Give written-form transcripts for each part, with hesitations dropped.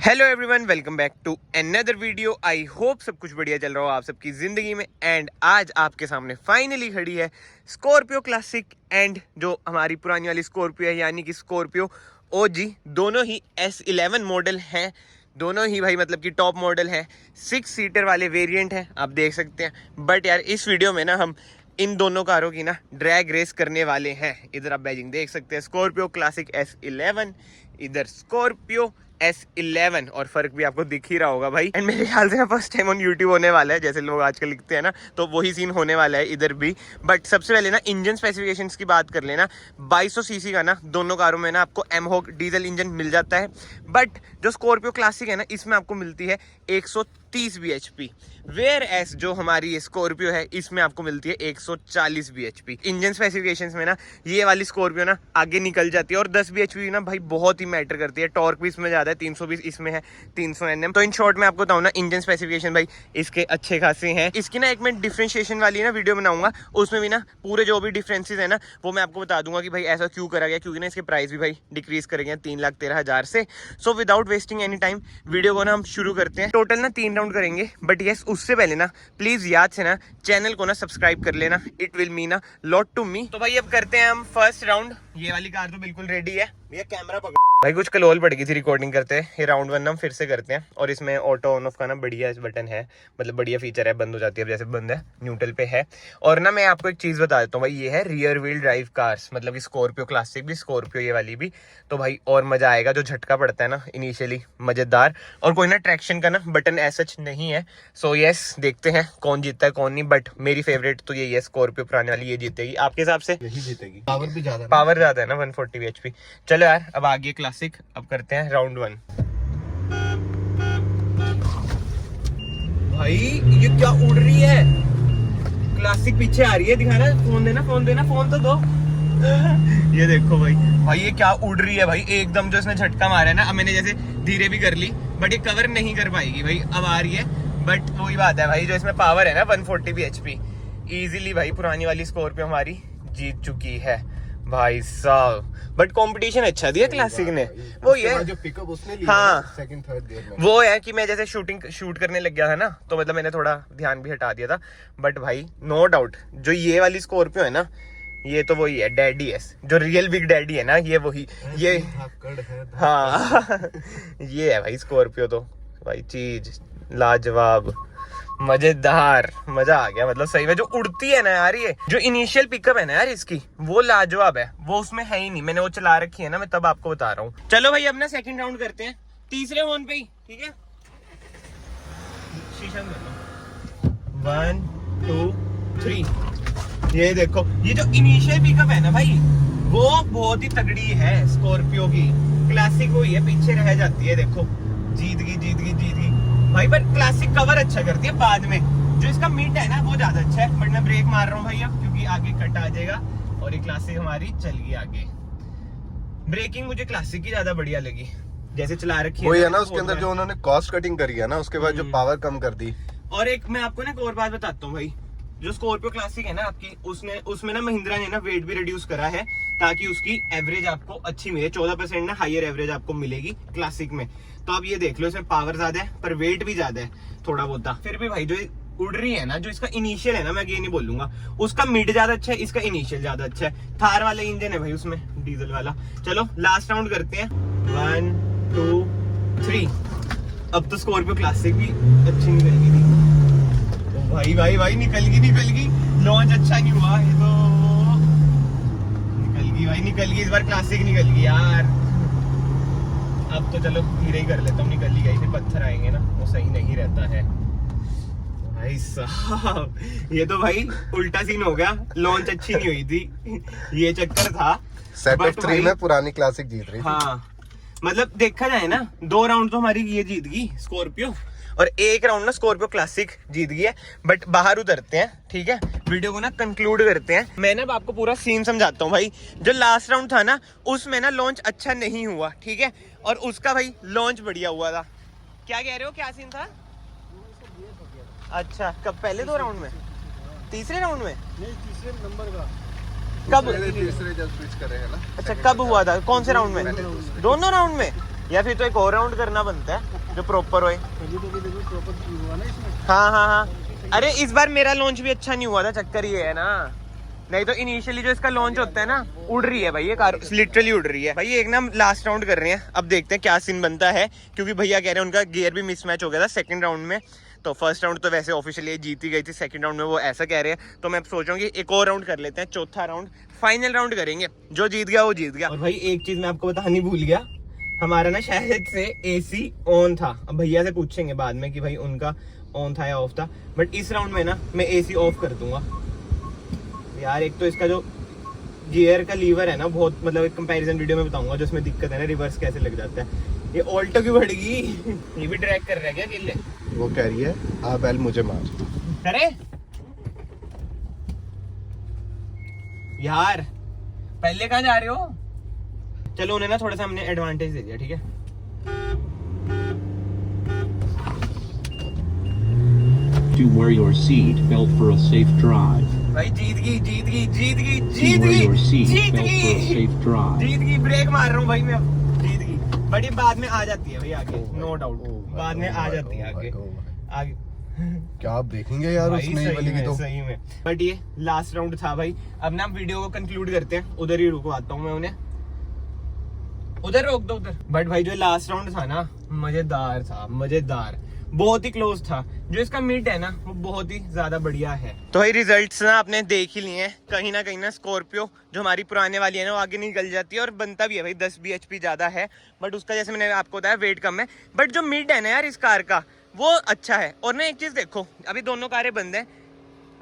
Hello everyone, welcome back to another video. I hope सब कुछ बढ़िया चल रहा हो आप सबकी ज़िंदगी में। एंड आज आपके सामने फाइनली खड़ी है स्कॉर्पियो क्लासिक एंड जो हमारी पुरानी वाली स्कॉर्पियो है, यानी कि स्कॉर्पियो ओजी। दोनों ही S11 मॉडल हैं, दोनों ही भाई मतलब कि टॉप मॉडल है। 6 सीटर वाले वेरिएंट हैं, आप देख सकते हैं। बट यार इस वीडियो में ना हम इन दोनों कारों की ना ड्रैग रेस करने वाले हैं। इधर आप बैजिंग देख सकते हैं, स्कॉर्पियो क्लासिक S11, इधर स्कॉर्पियो S11, और फर्क भी आपको दिख ही रहा होगा भाई। एंड मेरे ख्याल से फर्स्ट टाइम ऑन यूट्यूब होने वाला है, जैसे लोग आजकल लिखते हैं ना, तो वही सीन होने वाला है इधर भी। बट सबसे पहले ना इंजन स्पेसिफिकेशंस की बात कर लेना। 2200 सीसी का ना दोनों कारों में ना आपको एमहॉक डीजल इंजन मिल जाता है। बट जो स्कॉर्पियो क्लासिक है ना, इसमें आपको मिलती है 130 bhp, वेयर एस जो हमारी ये स्कॉर्पियो है इसमें आपको मिलती है 140 bhp। इंजन स्पेसिफिकेशंस में ना ये वाली स्कॉर्पियो ना आगे निकल जाती है, और 10 bhp ना भाई बहुत ही मैटर करती है। टॉर्क भी इसमें ज्यादा है, 320 इसमें है 300 Nm। तो इन शॉर्ट में आपको बताऊं ना, इंजन स्पेसिफिकेशन भाई इसके अच्छे खासे हैं। इसकी ना एक मैं डिफरेंशिएशन वाली ना वीडियो बनाऊंगा, उसमें भी ना पूरे जो भी डिफरेंसेस है ना वो मैं आपको बता दूंगा कि भाई ऐसा क्यों करा गया, क्योंकि ना इसके प्राइस भी भाई डिक्रीज करे गए 3,13,000 से। So without wasting any time video को ना हम शुरू करते हैं। टोटल ना 3 राउंड करेंगे, बट यस उससे पहले ना प्लीज याद से ना चैनल को ना सब्सक्राइब कर लेना, it will mean a lot to me. तो भाई अब करते हैं हम फर्स्ट राउंड। ये वाली कार तो बिल्कुल रेडी है भैया, कैमरा पकड़ भाई। कुछ कलोल पड़ गई थी रिकॉर्डिंग करते हैं। ये राउंड 1 हम फिर से करते हैं, और इसमें ऑटो ऑन ऑफ का ना बढ़िया बटन है, मतलब बढ़िया फीचर है। बंद हो जाती है, अब जैसे बंद है न्यूट्रल पे है। और ना मैं आपको एक चीज बता देता हूँ भाई, ये है रियर व्हील ड्राइव कार्स, मतलब कि स्कॉर्पियो क्लासिक भी, स्कॉर्पियो ये वाली भी। तो भाई और मजा आएगा, जो झटका पड़ता है ना इनिशियली, मजेदार। और कोई ना ट्रैक्शन का ना बटन ऐसा नहीं है। सो यस देखते हैं कौन जीतता है कौन नहीं। बट मेरी फेवरेट तो यही है, स्कॉर्पियो पुराने वाली, ये जीतेगी। आपके हिसाब से? यही जीतेगी। पावर भी ज्यादा, पावर ज्यादा है ना, 140 bhp। चलो यार अब आगे क्लासिक। अब करते हैं राउंड 1। भाई ये क्या उड़ रही है, क्लासिक पीछे आ रही है। दिखाना, फोन देना, फोन देना, फोन तो दो। ये देखो भाई, भाई ये क्या उड़ रही है भाई एकदम। जो इसने झटका मारा है ना, अब मैंने जैसे धीरे भी कर ली, बट ये कवर नहीं कर पाएगी भाई। अब आ रही है, बट वही बात है भाई, जो इसमें पावर है ना 140 bhp, इजीली भाई पुरानी वाली स्कॉर्पियो हमारी जीत चुकी है भाई साहब। बट कंपटीशन अच्छा दिया क्लासिक ने। वो ये जो पिकअप उसने लिया, हाँ सेकंड थर्ड गियर में, वो है कि मैं जैसे शूट करने लग गया था ना, तो मतलब मैंने थोड़ा ध्यान भी हटा दिया था। बट भाई नो डाउट जो ये वाली स्कॉर्पियो है ना, ये तो वही है डैडी एस, जो रियल बिग डैडी है ना, ये वही ये हाँ ये है भाई स्कॉर्पियो। तो भाई चीज लाजवाब, मजेदार, मजा आ गया। मतलब सही में जो उड़ती है ना यार, ये जो इनिशियल पिकअप है ना यार इसकी, वो लाजवाब है। वो उसमें है ही नहीं, मैंने वो चला रखी है ना, मैं तब आपको बता रहा हूँ। चलो भाई अपना सेकंड राउंड करते हैं, तीसरे हॉर्न पे ही, ठीक है। शीशा में 1 2 3। ये देखो, ये जो इनिशियल पिकअप है ना भाई, वो बहुत ही तगड़ी है स्कॉर्पियो की। क्लासिक वही है, पीछे रह जाती है। देखो जीत गई भाई। पर क्लासिक कवर अच्छा करती है बाद में। जो इसका मीट है ना वो ज्यादा अच्छा है। बट मैं ब्रेक मार रहा हूँ भैया, क्योंकि आगे कट आ जाएगा, और ये क्लासिक हमारी चल गई आगे। ब्रेकिंग मुझे क्लासिक की ज्यादा बढ़िया लगी, जैसे चला रखी है। वही है ना, उसके अंदर जो उन्होंने कॉस्ट कटिंग करी है ना, उसके बाद जो पावर कम कर दी। और एक मैं आपको ना एक और बात बताता हूँ भाई, जो स्कॉर्पियो क्लासिक है ना आपकी, उसमें ना महिंद्रा ने ना वेट भी रिड्यूस करा है, ताकि उसकी एवरेज आपको अच्छी मिले। 14% ना हायर एवरेज आपको मिलेगी क्लासिक में। तो आप ये देख लो, इसमें पावर ज्यादा है पर वेट भी ज्यादा है थोड़ा बहुत। फिर भी भाई जो उड़ रही है ना, जो इसका इनिशियल है ना, मैं ये नहीं बोलूंगा उसका मिड ज्यादा अच्छा है, इसका इनिशियल ज्यादा अच्छा है। थार वाला इंजन है भाई उसमें, डीजल वाला। चलो लास्ट राउंड करते हैं, 1 2 3। अब तो स्कॉर्पियो क्लासिक भी अच्छी निकल गई थी भाई। भाई निकल गई। लॉन्च अच्छा नहीं हुआ, ये तो निकल गई इस बार, क्लासिक निकल गई यार। अब तो चलो धीरे ही कर लेता हूँ, निकल ही गई। फिर पत्थर आएंगे ना, वो सही नहीं रहता है भाई साहब। ये तो भाई उल्टा सीन हो गया, लॉन्च अच्छी नहीं हुई थी, ये चक्कर था। सेट ऑफ 3 में पुरानी क्लासिक जीत रही थी। हाँ मतलब देखा जाए ना, 2 राउंड तो हमारी ये जीत गई स्कॉर्पियो, और 1 राउंड ना स्कॉर्पियो क्लासिक जीत गई है। बट बाहर उतरते हैं, ठीक है, वीडियो को ना कंक्लूड करते हैं। मैं ना आपको पूरा सीन समझाता हूँ भाई। जो लास्ट राउंड था ना, उसमें ना लॉन्च अच्छा नहीं हुआ, ठीक है, और उसका भाई लॉन्च बढ़िया हुआ था। क्या कह रहे हो, क्या सीन था? अच्छा कब, पहले 2 राउंड में? तीसरे राउंड में? नहीं, तीसरे नंबर का। कब? तीसरे जब स्विच कर रहे हैं ना। अच्छा कब हुआ था, कौन से राउंड में? दोनों राउंड में? या फिर तो एक और राउंड करना बनता है जो प्रॉपर होए। हाँ हाँ हाँ, अरे इस बार मेरा लॉन्च भी अच्छा नहीं हुआ था, चक्कर ये है ना। नहीं तो इनिशियली जो इसका लॉन्च होता है ना, उड़ रही है भाई ये कार, लिटरली उड़ रही है भाई। एक ना लास्ट राउंड कर रहे हैं, अब देखते हैं क्या सीन बनता है, क्योंकि भैया कह रहे हैं उनका गियर भी मिसमैच हो गया था सेकंड राउंड में। तो फर्स्ट राउंड तो वैसे ऑफिशियली जीती गई थी, सेकंड राउंड में वो ऐसा कह रहे हैं। तो मैं सोच रहा हूँ कि एक और राउंड कर लेते हैं, चौथा राउंड फाइनल राउंड करेंगे, जो जीत गया वो जीत गया। और भाई एक चीज मैं आपको बतानी भूल गया, हमारा ना शायद से एसी ऑन था। अब भैया से पूछेंगे बाद में कि भाई उनका ऑन था या ऑफ था, बट इस राउंड में ना मैं एसी ऑफ कर दूंगा यार। एक तो इसका जो गियर का लीवर है ना, बहुत मतलब एक कंपैरिजन वीडियो में बताऊंगा जो इसमें दिक्कत है ना, रिवर्स कैसे लग जाता है। ये ऑल्टो क्यों बढ़ गई? ये भी ड्रैग कर रहा है क्या किले? वो कह रही है आ बैल मुझे मार। अरे यार पहले कहाँ जा रहे हो? चलो उन्हें ना थोड़ा सा हमने एडवांटेज दे दिया, ठीक है। To wear your seat belt for a safe drive. भाई जीत गई जीत गई जीत गई To जीत wear गई your seat Jeet belt for a गई safe drive. जीत गई। ब्रेक मार रहा हूँ भाई मैं, अब जीत गई। बट ये बाद में आ जाती है भाई आगे, नो डाउट बाद में आ जाती है आगे आगे। क्या आप देखेंगे यार भाई उसमें सही वाली की में, तो। सही में। बट ये लास्ट राउंड था भाई। अब ना वीडियो को कंक्लूड करते हैं, उधर ही रुकवाता हूँ मैं उन्हें, उधर रोक दो उधर। बट भाई जो लास्ट राउंड था ना, मजेदार था, मजेदार, बहुत ही क्लोज था। जो इसका मिड है ना वो बहुत ही ज्यादा बढ़िया है। तो भाई रिजल्ट्स ना आपने देख ही लिए हैं, कहीं ना स्कॉर्पियो जो हमारी पुराने वाली है ना वो आगे निकल जाती है, और बनता भी है भाई 10 bhp ज्यादा है, बट उसका जैसे मैंने आपको बताया वेट कम है। बट जो मिड है ना यार इस कार का वो अच्छा है। और ना एक चीज देखो, अभी दोनों कारें बंद है,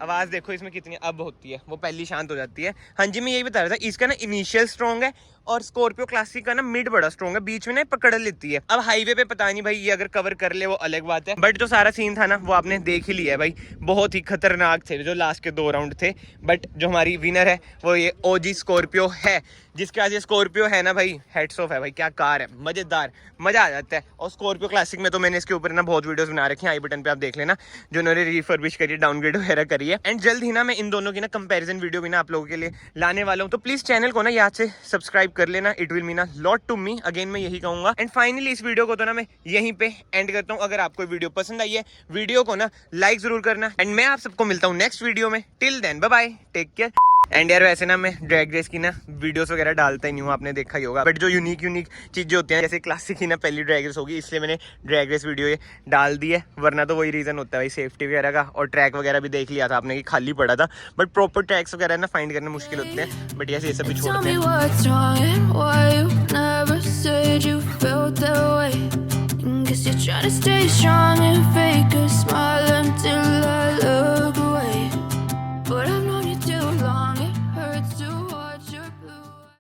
आवाज देखो इसमें कितनी अब होती है, वो पहली शांत हो जाती है। हाँ जी, मैं यही बता रहा था, इसका ना इनिशियल स्ट्रॉन्ग है और स्कॉर्पियो क्लासिक का ना मिड बड़ा स्ट्रॉन्ग है, बीच में ना पकड़ लेती है। अब हाईवे पे पता नहीं भाई ये अगर कवर कर ले वो अलग बात है, बट जो सारा सीन था ना वो आपने देख ही लिया है भाई। बहुत ही खतरनाक थे जो लास्ट के 2 राउंड थे। बट जो हमारी विनर है वो ये ओजी स्कॉर्पियो है, जिसके आज ये स्कॉर्पियो है ना भाई, हेड्स ऑफ है भाई, क्या कार है, मजेदार, मजा आ जाता है। और स्कॉर्पियो क्लासिक में तो मैंने इसके ऊपर ना बहुत वीडियोस बना रखी हैं, आई बटन पे आप देख लेना, जो उन्होंने रिफर्बिश करी, डाउनग्रेड वगैरह करी है। एंड जल्द ही ना मैं इन दोनों की ना कंपैरिजन वीडियो भी ना आप लोगों के लिए लाने वाला हूँ। तो प्लीज चैनल को ना याद से सब्सक्राइब कर लेना, it will mean a lot to me. Again मैं यही कहूंगा। एंड फाइनली इस वीडियो को तो ना मैं यहीं पे एंड करता हूँ। अगर आपको वीडियो पसंद आई है, वीडियो को ना लाइक जरूर करना। एंड मैं आप सबको मिलता हूँ नेक्स्ट वीडियो में। Till then bye bye, take care. And यार वैसे ना मैं ड्रैग रेस की ना वीडियोस वगैरह डालता ही नहीं हूँ, आपने देखा ही होगा। बट जो यूनिक चीजें होती हैं, जैसे क्लासिक ही ना पहली ड्रैग रेस होगी, इसलिए मैंने ड्रैग रेस वीडियो ये डाल दी है। वरना तो वही रीजन होता है भाई, सेफ्टी वगैरह का। और ट्रैक वगैरह भी देख लिया था आपने कि खाली पड़ा था, बट प्रॉपर ट्रैक्स वगैरह ना फाइंड करना मुश्किल होते हैं। बट ये सब भी छोड़ते हैं।